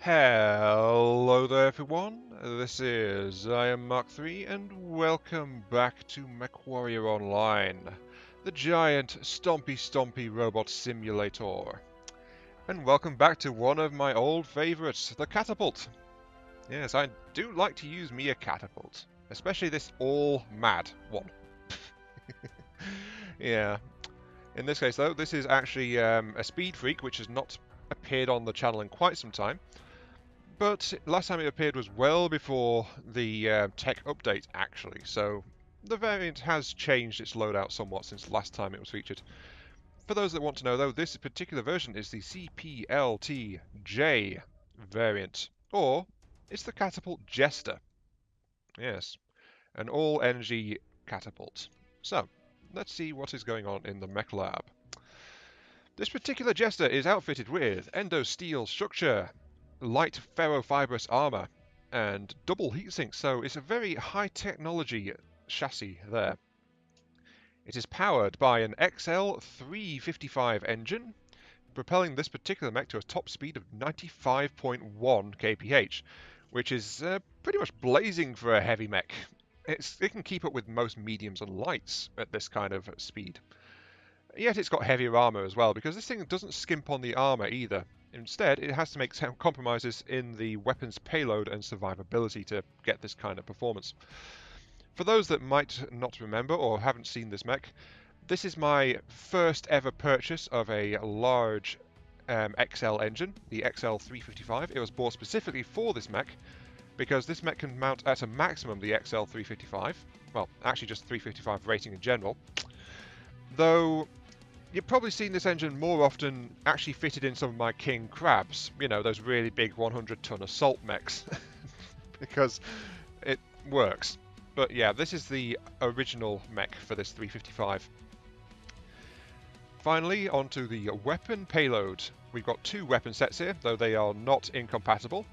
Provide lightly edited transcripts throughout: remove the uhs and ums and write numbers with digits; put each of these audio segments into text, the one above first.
Hello there everyone, I am Mark III and welcome back to Mechwarrior Online, the giant stompy robot simulator. And welcome back to one of my old favourites, the catapult. Yes, I do like to use me a catapult, especially this all-mad one. Yeah, in this case though, this is actually a speed freak which has not appeared on the channel in quite some time. But last time it appeared was well before the tech update, actually, so the variant has changed its loadout somewhat since the last time it was featured. For those that want to know, though, this particular version is the CPLT-J variant, or it's the catapult Jester. Yes, an all-energy catapult. So, let's see what is going on in the mech lab. This particular Jester is outfitted with endo-steel structure, light ferrofibrous armor, and double heatsink, so it's a very high technology chassis there. It is powered by an XL355 engine, propelling this particular mech to a top speed of 95.1 kph, which is pretty much blazing for a heavy mech. It can keep up with most mediums and lights at this kind of speed. Yet it's got heavier armor as well, because this thing doesn't skimp on the armor either. Instead, it has to make some compromises in the weapon's payload and survivability to get this kind of performance. For those that might not remember or haven't seen this mech, this is my first ever purchase of a large XL engine, the XL355. It was bought specifically for this mech, because this mech can mount at a maximum the XL355. Well, actually just 355 rating in general. Though you've probably seen this engine more often actually fitted in some of my King Crabs, you know, those really big 100-ton assault mechs, because it works. But yeah, this is the original mech for this 355. Finally, onto the weapon payload. We've got two weapon sets here, though they are not incompatible.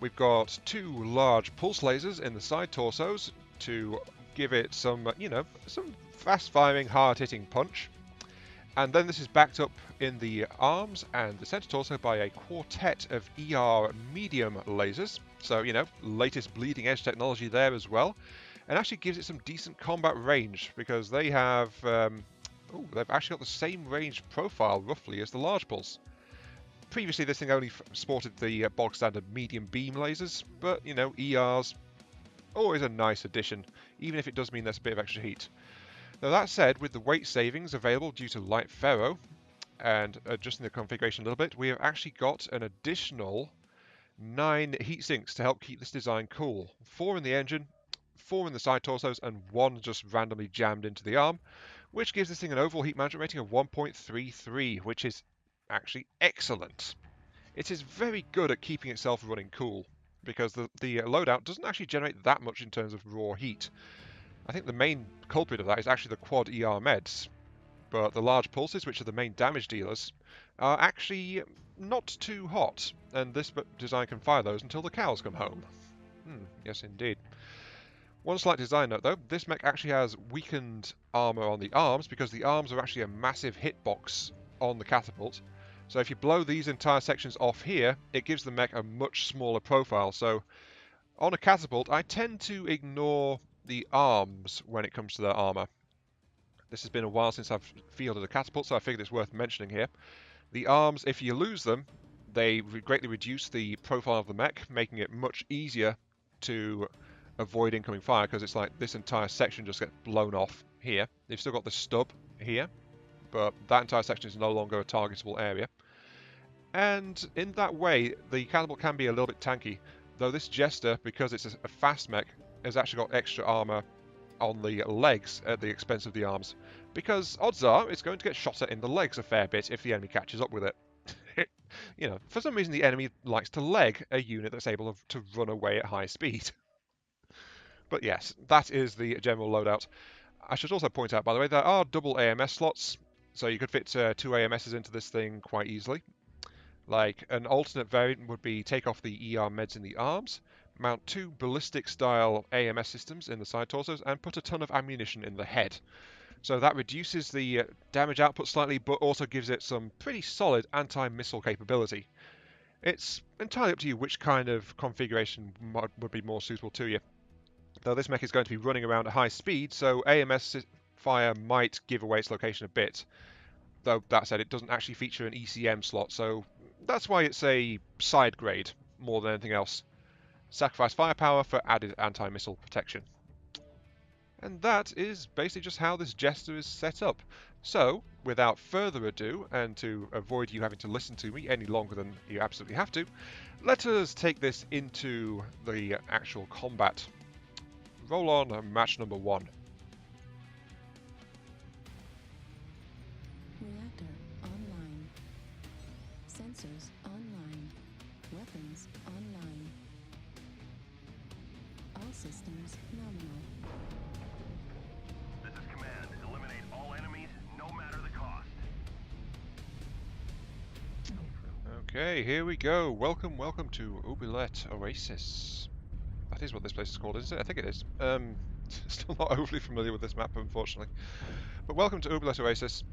We've got two large pulse lasers in the side torsos to give it some, some fast-firing, hard-hitting punch. And then this is backed up in the arms and the center torso by a quartet of ER medium lasers. So, latest bleeding edge technology there as well. And actually gives it some decent combat range because they have, they've actually got the same range profile roughly as the large pulse. Previously this thing only sported the bog standard medium beam lasers, but, ERs, always a nice addition, even if it does mean there's a bit of extra heat. Now that said, with the weight savings available due to light ferro, and adjusting the configuration a little bit, we have actually got an additional 9 heat sinks to help keep this design cool. 4 in the engine, 4 in the side torsos, and 1 just randomly jammed into the arm, which gives this thing an overall heat management rating of 1.33, which is actually excellent. It is very good at keeping itself running cool, because the loadout doesn't actually generate that much in terms of raw heat. I think the main culprit of that is actually the quad ER meds, but the large pulses, which are the main damage dealers, are actually not too hot, and this design can fire those until the cows come home. Yes, indeed. One slight design note, though, this mech actually has weakened armor on the arms, because the arms are actually a massive hitbox on the catapult. So if you blow these entire sections off here, it gives the mech a much smaller profile. So on a catapult, I tend to ignore the arms when it comes to their armor. This has been a while since I've fielded a catapult, so I figured it's worth mentioning here. The arms, if you lose them, they greatly reduce the profile of the mech, making it much easier to avoid incoming fire, because it's like this entire section just gets blown off here. They've still got the stub here, but that entire section is no longer a targetable area. And in that way, the catapult can be a little bit tanky, though this Jester, because it's a fast mech, has actually got extra armor on the legs at the expense of the arms, because odds are it's going to get shot at in the legs a fair bit if the enemy catches up with it. For some reason the enemy likes to leg a unit that's able to run away at high speed. But yes, that is the general loadout. I should also point out, by the way, there are double AMS slots, so you could fit 2 AMSs into this thing quite easily. Like, an alternate variant would be take off the ER meds in the arms, mount 2 ballistic-style AMS systems in the side torsos, and put a ton of ammunition in the head. So that reduces the damage output slightly, but also gives it some pretty solid anti-missile capability. It's entirely up to you which kind of configuration would be more suitable to you. Though this mech is going to be running around at high speed, so AMS fire might give away its location a bit. Though that said, it doesn't actually feature an ECM slot, so that's why it's a side grade more than anything else. Sacrifice firepower for added anti-missile protection. And that is basically just how this Jester is set up. So, without further ado, and to avoid you having to listen to me any longer than you absolutely have to, let us take this into the actual combat. Roll on match number 1. Reactor online. Sensors online. Weapons online. All systems nominal. This is command. Eliminate all enemies, no matter the cost. Okay, here we go. Welcome to Oubliette Oasis. That is what this place is called, isn't it? I think it is. Still not overly familiar with this map, unfortunately. But welcome to Oubliette Oasis.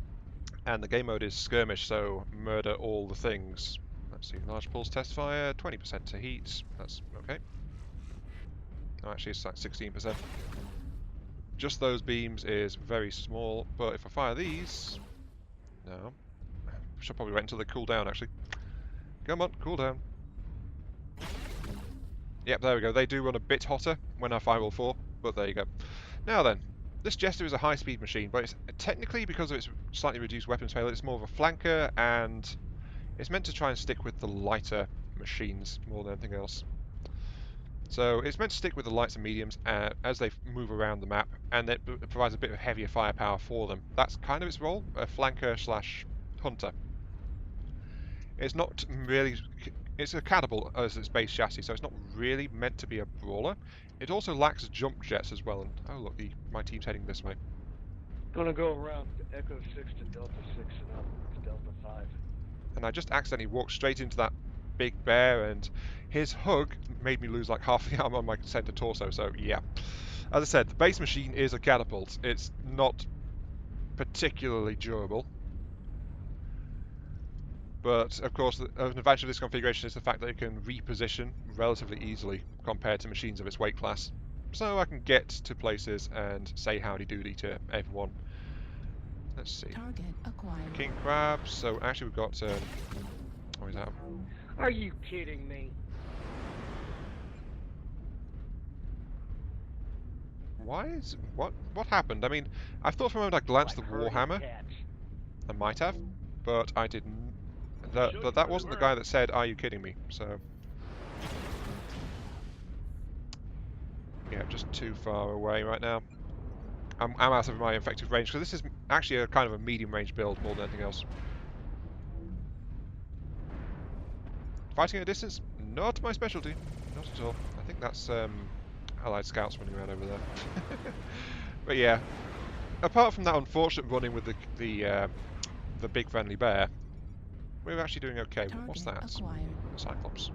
And the game mode is skirmish, so murder all the things. Let's see, large pulse test fire, 20% to heat. That's okay. Oh, actually, it's like 16%. Just those beams is very small, but if I fire these... No. Should probably wait until they cool down, actually. Come on, cool down. Yep, there we go. They do run a bit hotter when I fire all 4, but there you go. Now then, this Jester is a high-speed machine, but it's technically, because of its slightly reduced weapons payload, it's more of a flanker, and it's meant to try and stick with the lighter machines more than anything else. So it's meant to stick with the lights and mediums as they move around the map, and it provides a bit of heavier firepower for them. That's kind of its role, a flanker slash hunter. It's not really... It's a catapult as its base chassis, so it's not really meant to be a brawler. It also lacks jump jets as well, and oh look, my team's heading this way. Gonna go around Echo 6 to Delta 6 and up to Delta 5. And I just accidentally walked straight into that big bear, and his hug made me lose like half the armor on my center torso, so yeah. As I said, the base machine is a catapult. It's not particularly durable. But, of course, an advantage of this configuration is the fact that it can reposition relatively easily compared to machines of its weight class. So I can get to places and say howdy doody to everyone. Let's see. Target acquired. King Crab, so actually we've got... what is that? Are you kidding me? Why is... What happened? I mean, I thought for a moment I glanced at the Warhammer. I might have, but I didn't. That wasn't the guy that said, "Are you kidding me?" So, yeah, just too far away right now. I'm out of my effective range, because this is actually a kind of a medium-range build more than anything else. Fighting at a distance, not my specialty, not at all. I think that's Allied scouts running around over there. But yeah, apart from that unfortunate running with the big friendly bear. We're actually doing okay. What's that? Acquired. Cyclops.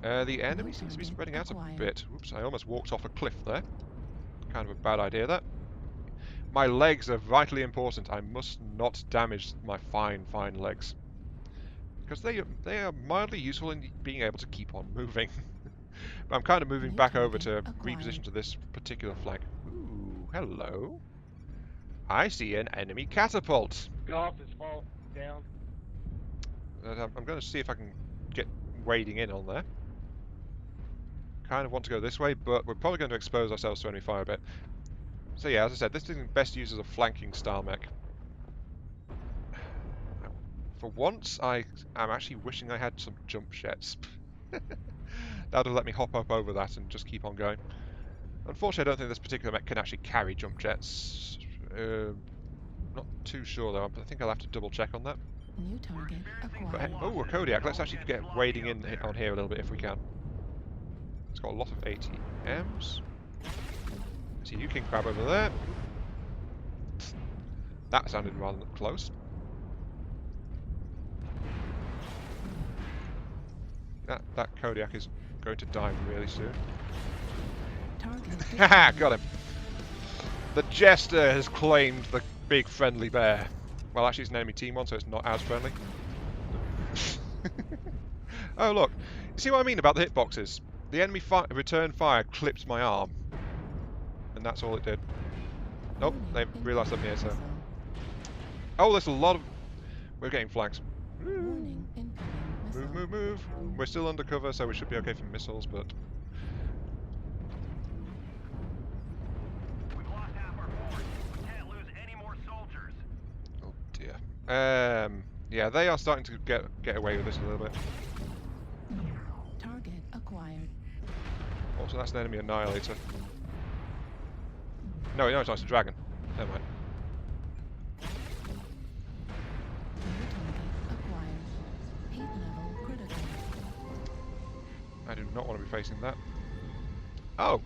The enemy seems to be spreading out a bit. Oops, I almost walked off a cliff there. Kind of a bad idea, that. My legs are vitally important. I must not damage my fine legs. Because they are mildly useful in being able to keep on moving. But I'm kind of moving back over to reposition to this particular flank. Ooh, hello. I see an enemy catapult. Golf is fall down. I'm going to see if I can get wading in on there. Kind of want to go this way, but we're probably going to expose ourselves to enemy fire a bit. So yeah, as I said, this is best used as a flanking style mech. For once, I am actually wishing I had some jump jets. That would let me hop up over that and just keep on going. Unfortunately, I don't think this particular mech can actually carry jump jets. Not too sure though. I think I'll have to double check on that. New target But, acquired. oh, a Kodiak. Let's actually get wading in on here a little bit if we can. It's got a lot of ATMs. I see you, King Crab, over there. That sounded rather close. That Kodiak is going to die really soon. Haha, got him. The Jester has claimed the big friendly bear. Well, actually it's an enemy team one, so it's not as friendly. Oh look, you see what I mean about the hitboxes? The enemy return fire clipped my arm, and that's all it did. Nope, they've realised I'm here, so. Oh, there's a lot of. We're getting flanked. Warning, incoming missile. Move, move, move. We're still undercover, so we should be okay from missiles, but. We've lost half our force. We can't lose any more soldiers. Oh dear. Yeah, they are starting to get away with this a little bit. Target acquired. Also, that's an enemy annihilator. No, it's not. It's a dragon. Never mind. New target acquired. Heat level critical. I do not want to be facing that. Oh,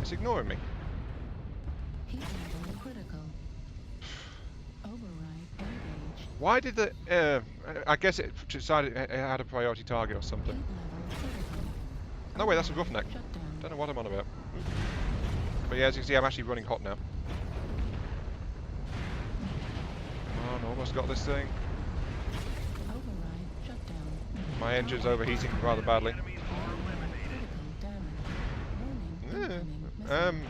it's ignoring me. Heat level critical. Override engaged. Why did the? I guess it decided it had a priority target or Heat something. level critical. No, wait, that's a roughneck. Shut down. Don't know what I'm on about. But yeah, as you can see, I'm actually running hot now. Come on, almost got this thing. Override shut down. My engine's overheating rather badly. Enemies are eliminated. Critical damage. Warning, Yeah, incoming missile.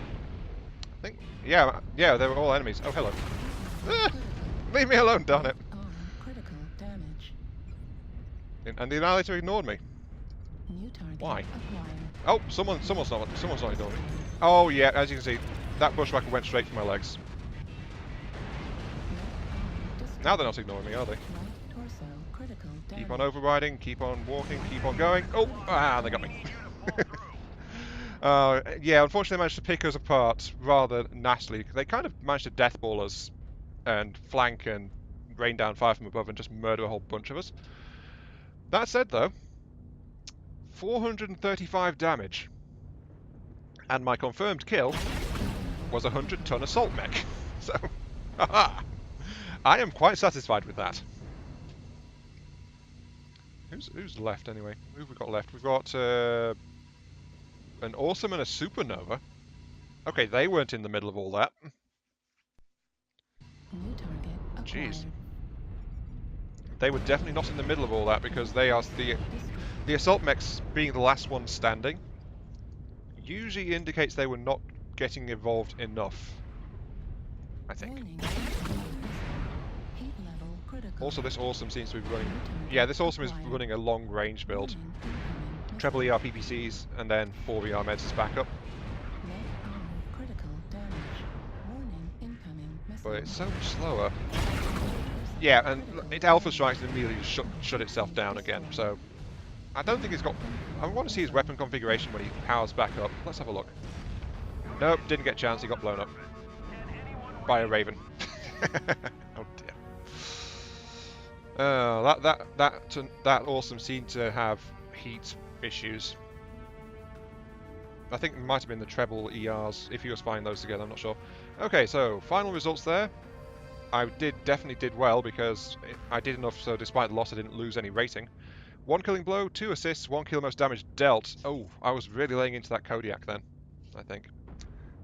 I think, yeah, they were all enemies. Oh, hello. Ah, Critical. leave me alone, darn it. Arm critical damage. And the annihilator ignored me. New target Why? acquired. Oh, someone's not ignoring me. Oh yeah, as you can see, that bushwhacker went straight for my legs. Now they're not ignoring me, are they? Right torso critical damage. Keep on overriding, keep on walking, keep on going. Oh, they got me. Yeah, unfortunately they managed to pick us apart rather nastily. They kind of managed to deathball us and flank and rain down fire from above and just murder a whole bunch of us. That said though, 435 damage. And my confirmed kill was a 100-ton assault mech. So, haha. I am quite satisfied with that. Who's left anyway? Who have we got left? We've got an awesome and a supernova. Okay, they weren't in the middle of all that. New target acquired. Jeez. They were definitely not in the middle of all that because they are the assault mechs being the last one standing usually indicates they were not getting involved enough, I think. Warning, incoming missile. Heat level critical. Also, this awesome seems to be running. New target Yeah, this awesome is acquired. running a long range build. Warning, incoming missile. Treble ER PPCs and then 4 ER meds as backup. Left arm critical damage. Warning, incoming missile. But it's so much slower. Yeah, and it alpha strikes and immediately just shut itself down again. So I don't think it's got. I want to see his weapon configuration when he powers back up. Let's have a look. Nope, didn't get a chance. He got blown up by a raven. Oh dear. That awesome seemed to have heat issues. I think it might have been the treble ERs if he was finding those together. I'm not sure. Okay, so final results there. I definitely did well because I did enough so despite the loss I didn't lose any rating. 1 killing blow, 2 assists, 1 kill most damage dealt. Oh, I was really laying into that Kodiak then, I think.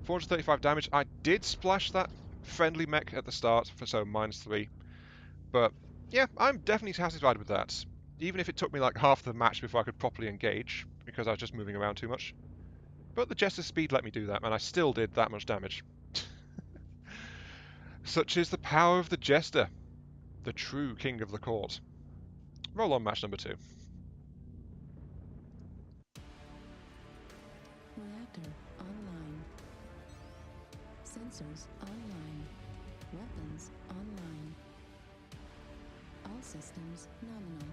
435 damage. I did splash that friendly mech at the start, so -3. But yeah, I'm definitely satisfied with that. Even if it took me like half the match before I could properly engage, because I was just moving around too much. But the Jester's speed let me do that, and I still did that much damage. Such is the power of the Jester, the true king of the court. Roll on match number 2. Reactor online. Sensors online. Weapons online. All systems nominal.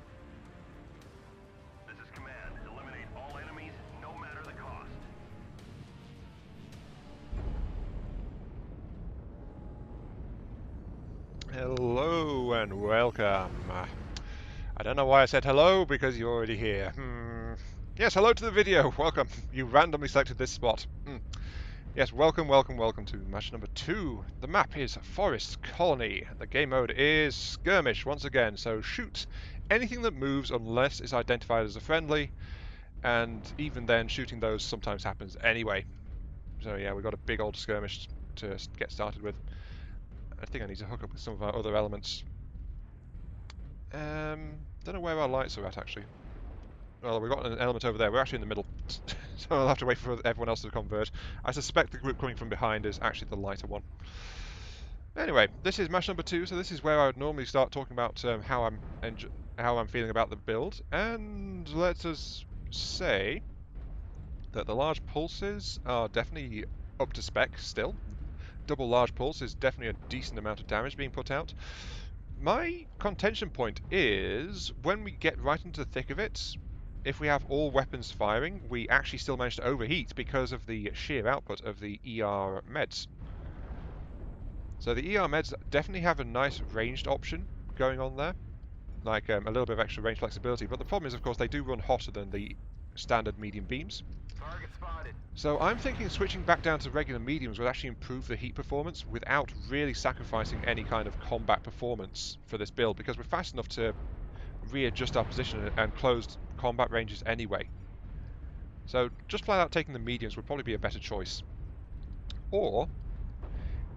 This is command. Eliminate all enemies, no matter the cost. Hello and welcome. I don't know why I said hello, because you're already here. Yes, hello to the video. Welcome. You randomly selected this spot. Yes, welcome to match number 2. The map is Forest Colony. The game mode is Skirmish once again, so shoot anything that moves unless it's identified as a friendly, and even then shooting those sometimes happens anyway. So yeah, we've got a big old skirmish to get started with. I think I need to hook up with some of our other elements. Don't know where our lights are at, actually. Well, we've got an element over there. We're actually in the middle. So I'll have to wait for everyone else to converge. I suspect the group coming from behind is actually the lighter one. Anyway, this is match number 2, so this is where I would normally start talking about how I'm feeling about the build. And let us say that the large pulses are definitely up to spec still. Double large pulse is definitely a decent amount of damage being put out. My contention point is, when we get right into the thick of it, if we have all weapons firing, we actually still manage to overheat because of the sheer output of the ER meds. So the ER meds definitely have a nice ranged option going on there, like a little bit of extra range flexibility, but the problem is, of course, they do run hotter than the standard medium beams. Target spotted. So I'm thinking switching back down to regular mediums would actually improve the heat performance without really sacrificing any kind of combat performance for this build, because we're fast enough to readjust our position and closed combat ranges anyway. So just flat out taking the mediums would probably be a better choice. Or,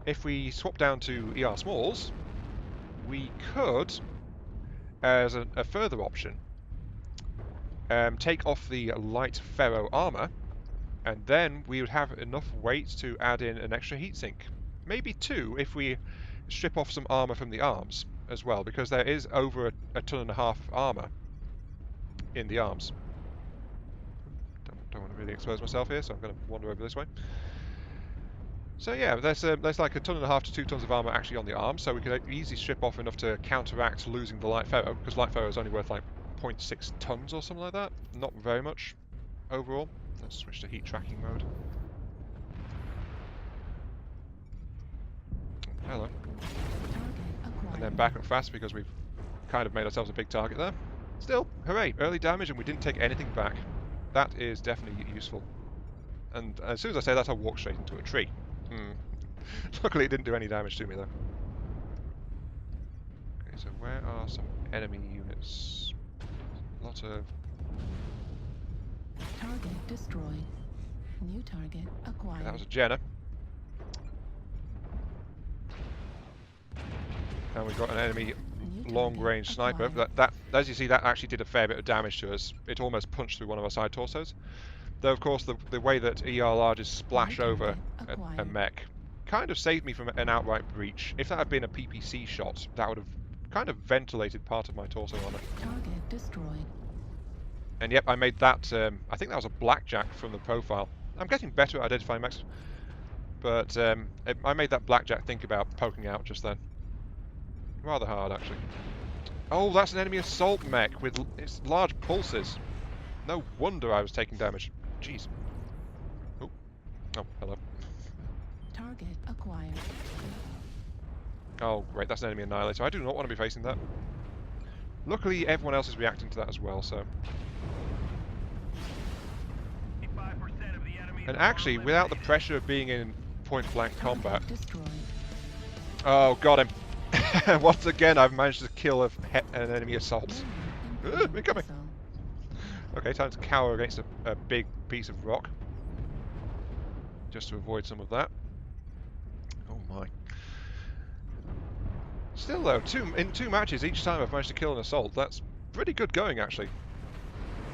if we swap down to ER smalls, we could, as a further option, take off the light ferro armor, and then we would have enough weight to add in an extra heatsink. Maybe 2 if we strip off some armor from the arms as well, because there is over a ton and a half of armor in the arms. Don't want to really expose myself here, so I'm going to wander over this way. So yeah, there's like a ton and a half to 2 tons of armor actually on the arms, so we could easily strip off enough to counteract losing the light ferro, because light ferro is only worth like 0.6 tons or something like that. Not very much overall. Let's switch to heat tracking mode. Hello. And then back up fast because we've kind of made ourselves a big target there. Still, hooray, early damage and we didn't take anything back. That is definitely useful. And as soon as I say that, I'll walk straight into a tree. Luckily it didn't do any damage to me though. Okay, so where are some enemy units? A lot of... Target destroyed. New target acquired. Okay, that was a Jenner. And we've got an enemy long-range sniper. That, as you see, that actually did a fair bit of damage to us. It almost punched through one of our side torsos. Though, of course, the way that ER larges splash over a mech kind of saved me from an outright breach. If that had been a PPC shot, that would have kind of ventilated part of my torso on it. Target destroyed. And yep, I made that, I think that was a blackjack from the profile. I'm getting better at identifying mechs, but I made that blackjack think about poking out just then. Rather hard, actually. Oh, that's an enemy assault mech with its large pulses. No wonder I was taking damage. Jeez. Oh, hello. Target acquired. Oh, great, that's an enemy annihilator. I do not want to be facing that. Luckily, everyone else is reacting to that as well, so... And actually, without the pressure of being in point-blank combat... Oh, got him. Once again, I've managed to kill an enemy assault. Incoming! Okay, time to cower against a big piece of rock. Just to avoid some of that. Oh my. Still though, in 2 matches, each time I've managed to kill an assault. That's pretty good going, actually.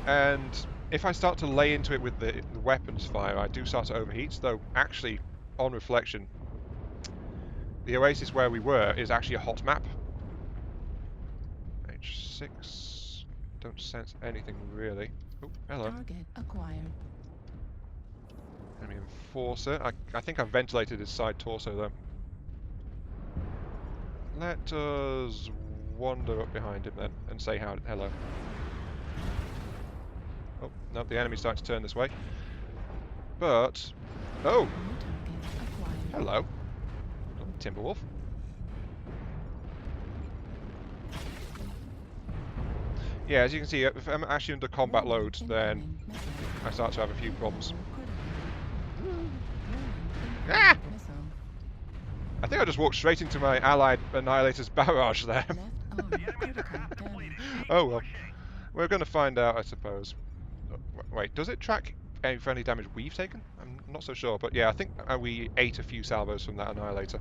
And if I start to lay into it with the weapons fire, I do start to overheat, though actually, on reflection, the oasis where we were is actually a hot map. H6. Don't sense anything really. Oh, hello. Target acquired. Enemy enforcer. I think I've ventilated his side torso though. Let us wander up behind him then and say hello. Oh, no, the enemy's starting to turn this way. But... Oh! Hello. Timberwolf. Yeah, as you can see, if I'm actually under combat load, then I start to have a few problems. Ah! I think I just walked straight into my allied annihilator's barrage there. Oh well. We're going to find out, I suppose. Wait, does it track for any damage we've taken? I'm not so sure, but yeah, I think we ate a few salvos from that annihilator.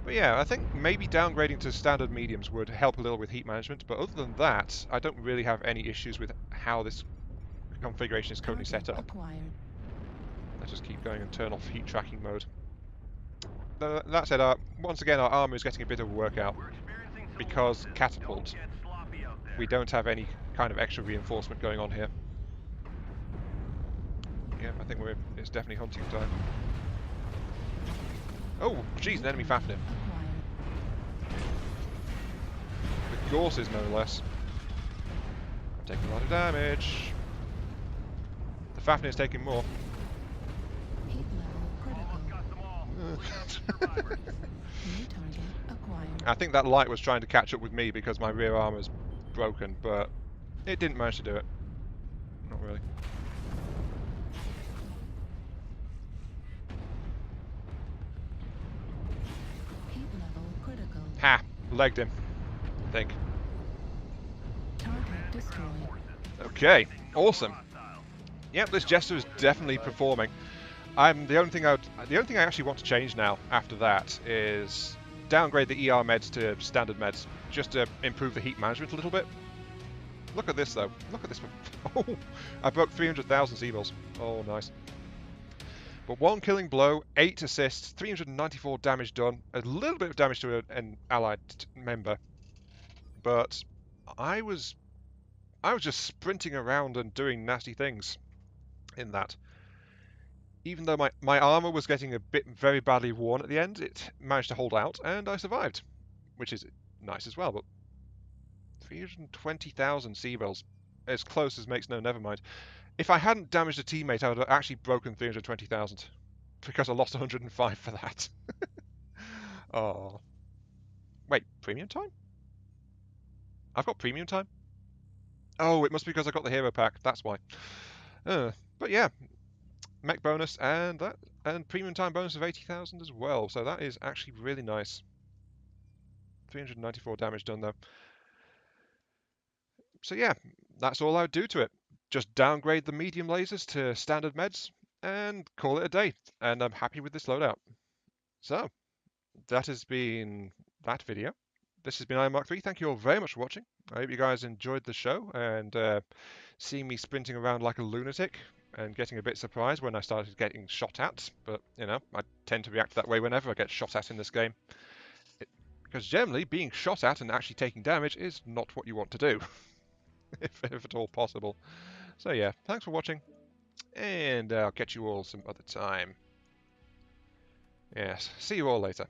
But yeah, I think maybe downgrading to standard mediums would help a little with heat management, but other than that, I don't really have any issues with how this configuration is currently set Target up. acquired. Let's just keep going and turn off heat tracking mode. That said, once again, our armor is getting a bit of a workout We're experiencing some because losses. catapult. Don't get sloppy out there. We don't have any kind of extra reinforcement going on here. Yeah, I think it's definitely hunting time. Oh, geez, an enemy Fafnir. Acquired. With Gorses, no less. I'm taking a lot of damage. The Fafnir's taking more. Heat level Almost critical. got them all. Clean up the survivors. New target acquired. I think that light was trying to catch up with me because my rear armor's broken, but it didn't manage to do it. Not really. Heat level critical. Ha! Legged him, I think. Target destroyed. Okay, awesome. Hostile. Yep, this Jester is definitely performing. The only thing I actually want to change now after that is downgrade the ER meds to standard meds, just to improve the heat management a little bit. Look at this though. Look at this. Oh, I broke 300,000 C-bills. Oh, nice. But 1 killing blow, 8 assists, 394 damage done, a little bit of damage to an allied member. But I was just sprinting around and doing nasty things in that. Even though my armor was getting a bit very badly worn at the end, it managed to hold out, and I survived, which is nice as well. But 320,000 C-bills, as close as makes no never mind. If I hadn't damaged a teammate, I would have actually broken 320,000, because I lost 105 for that. Oh. Wait, premium time? I've got premium time? Oh, it must be because I got the hero pack, that's why. But yeah, mech bonus and premium time bonus of 80,000 as well, so that is actually really nice. 394 damage done though. So yeah, that's all I would do to it. Just downgrade the medium lasers to standard meds and call it a day. And I'm happy with this loadout. So that has been that video. This has been Iron Mark 3. Thank you all very much for watching. I hope you guys enjoyed the show and seeing me sprinting around like a lunatic and getting a bit surprised when I started getting shot at. But, you know, I tend to react that way whenever I get shot at in this game. Because generally, being shot at and actually taking damage is not what you want to do. if at all possible. So yeah, thanks for watching, and I'll catch you all some other time. Yes, see you all later.